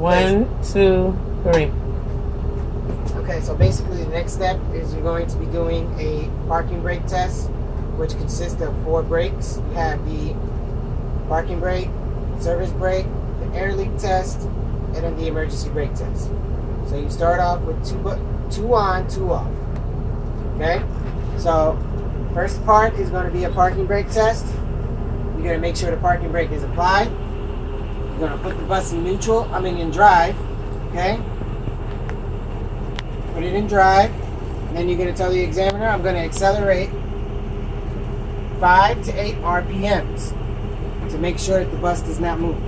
1, 2, 3. Okay, so basically the next step is you're going to be doing a parking brake test, which consists of 4 brakes. You have the parking brake, service brake, the air leak test, and then the emergency brake test. So you start off with two on, 2 off. Okay? So first part is going to be a parking brake test. You're going to make sure the parking brake is applied. You're going to put the bus in in drive. Okay? Put it in drive. And then you're going to tell the examiner, I'm going to accelerate 5 to 8 RPMs to make sure that the bus does not move.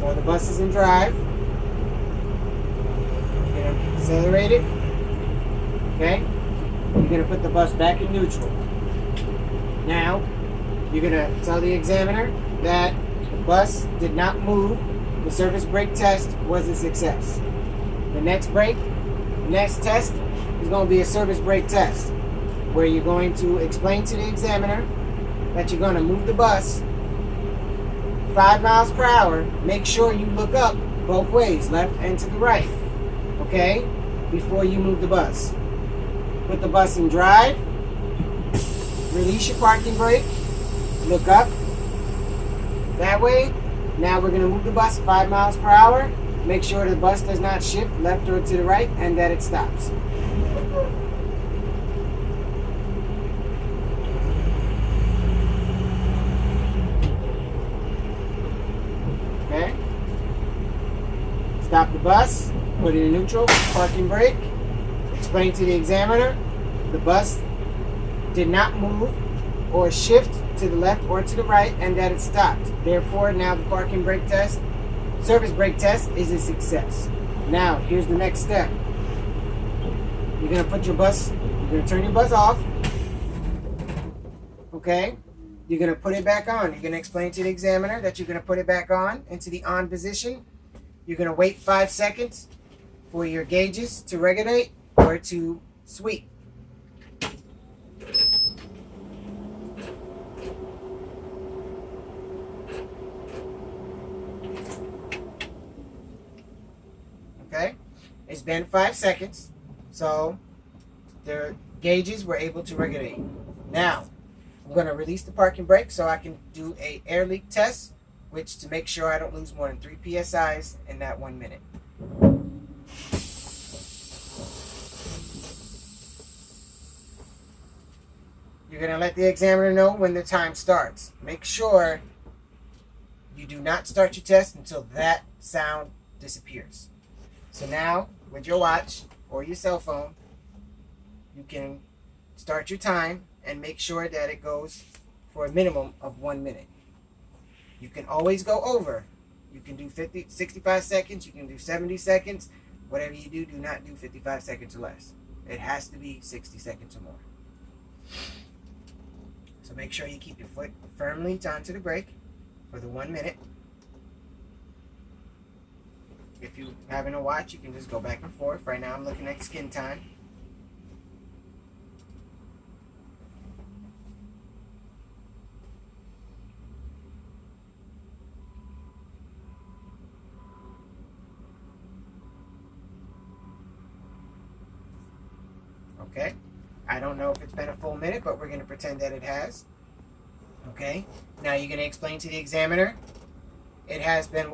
So the bus is in drive. You're going to accelerate it. Okay? You're going to put the bus back in neutral. Now, you're going to tell the examiner that the bus did not move. The service brake test was a success. The next test is going to be a service brake test, where you're going to explain to the examiner that you're going to move the bus 5 miles per hour. Make sure you look up both ways, left and to the right, okay, before you move the bus. Put the bus in drive, release your parking brake, look up, that way. Now we're going to move the bus 5 miles per hour. Make sure the bus does not shift left or to the right and that it stops. Okay? Stop the bus, put it in neutral, parking brake. Explain to the examiner the bus did not move or shift to the left or to the right and that it stopped. Therefore, now the parking brake test, service brake test is a success. Now, here's the next step. You're going to turn your bus off. Okay? You're going to put it back on. You're going to explain to the examiner that you're going to put it back on into the on position. You're going to wait 5 seconds for your gauges to regulate or to sweep. Okay? It's been 5 seconds, so the gauges were able to regulate. Now, I'm going to release the parking brake so I can do a air leak test, which to make sure I don't lose more than 3 psi's in that 1 minute. You're going to let the examiner know when the time starts. Make sure you do not start your test until that sound disappears. So now, with your watch or your cell phone, you can start your time and make sure that it goes for a minimum of 1 minute. You can always go over. You can do 65 seconds, you can do 70 seconds. Whatever you do, do not do 55 seconds or less. It has to be 60 seconds or more. So make sure you keep your foot firmly onto the brake for the 1 minute. If you're having a watch, you can just go back and forth. Right now I'm looking at skin time. Okay. I don't know if it's been a full minute, but we're going to pretend that it has. Okay. Now you're going to explain to the examiner. It has been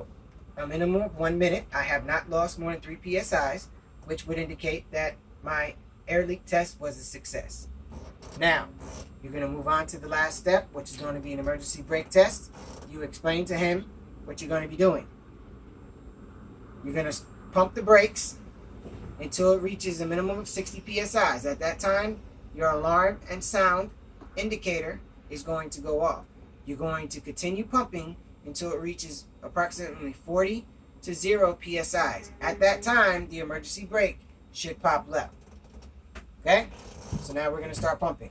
a minimum of 1 minute. I have not lost more than 3 psi's, which would indicate that my air leak test was a success. Now, you're going to move on to the last step, which is going to be an emergency brake test. You explain to him what you're going to be doing. You're going to pump the brakes until it reaches a minimum of 60 psi's. At that time, your alarm and sound indicator is going to go off. You're going to continue pumping until it reaches approximately 40 to 0 psi's. At that time, the emergency brake should pop left. Okay? So now we're going to start pumping.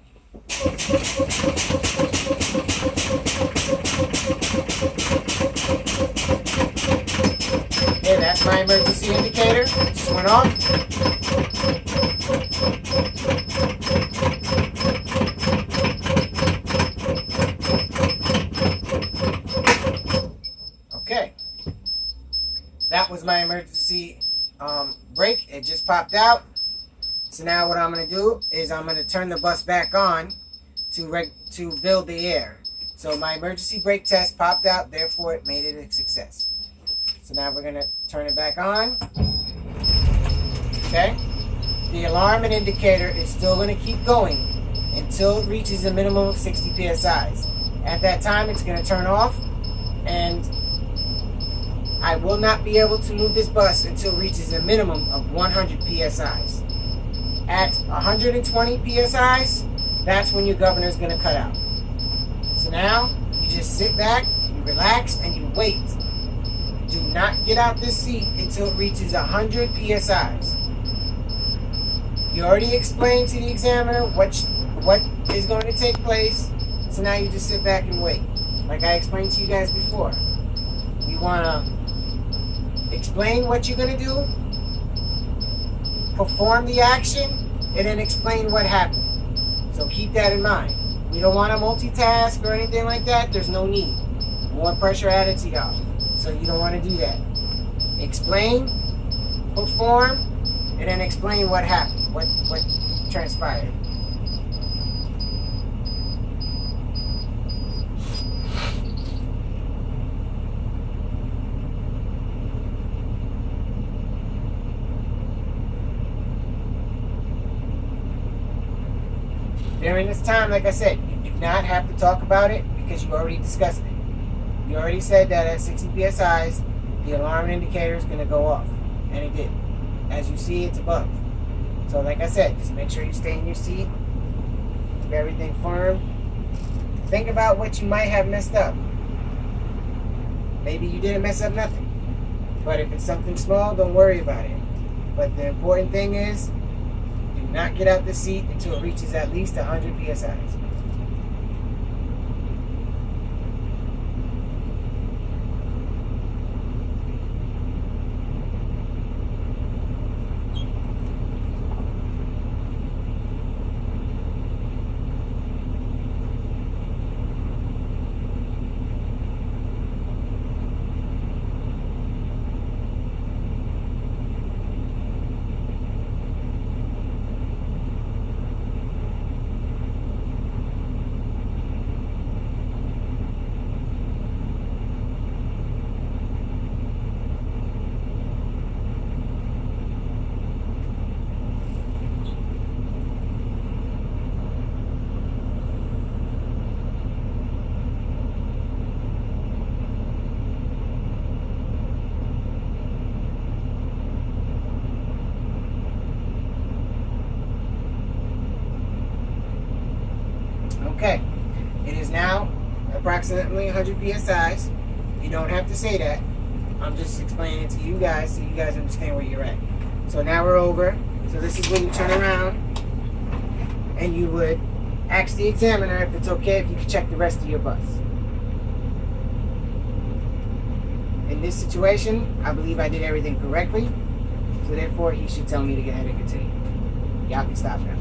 Okay, that's my emergency indicator. It just went off. Okay. that was my emergency brake. It just popped out. So now what I'm going to do is I'm going to turn the bus back on to build the air. So my emergency brake test popped out, therefore it made it a success. So now we're going to turn it back on. Okay? The alarm and indicator is still going to keep going until it reaches a minimum of 60 psi's. At that time, it's going to turn off, and I will not be able to move this bus until it reaches a minimum of 100 psi's. At 120 psi's, that's when your governor is going to cut out. So now, you just sit back, you relax, and you wait. Do not get out this seat until it reaches 100 psi's. You already explained to the examiner what is going to take place, so now you just sit back and wait. Like I explained to you guys before. You want to explain what you're going to do, perform the action, and then explain what happened. So keep that in mind. You don't want to multitask or anything like that. There's no need. More pressure added to y'all. So you don't want to do that. Explain, perform, and then explain what happened, what transpired. During this time, like I said, you do not have to talk about it because you already discussed it. You already said that at 60 psi's, the alarm indicator is going to go off. And it did. As you see, it's above. So like I said, just make sure you stay in your seat. Keep everything firm. Think about what you might have messed up. Maybe you didn't mess up nothing. But if it's something small, don't worry about it. But the important thing is, do not get out the seat until it reaches at least 100 psi's. Okay, it is now approximately 100 psi's. You don't have to say that. I'm just explaining it to you guys so you guys understand where you're at. So now we're over. So this is when you turn around and you would ask the examiner if it's okay if you could check the rest of your bus. In this situation, I believe I did everything correctly. So therefore, he should tell me to go ahead and continue. Y'all can stop now.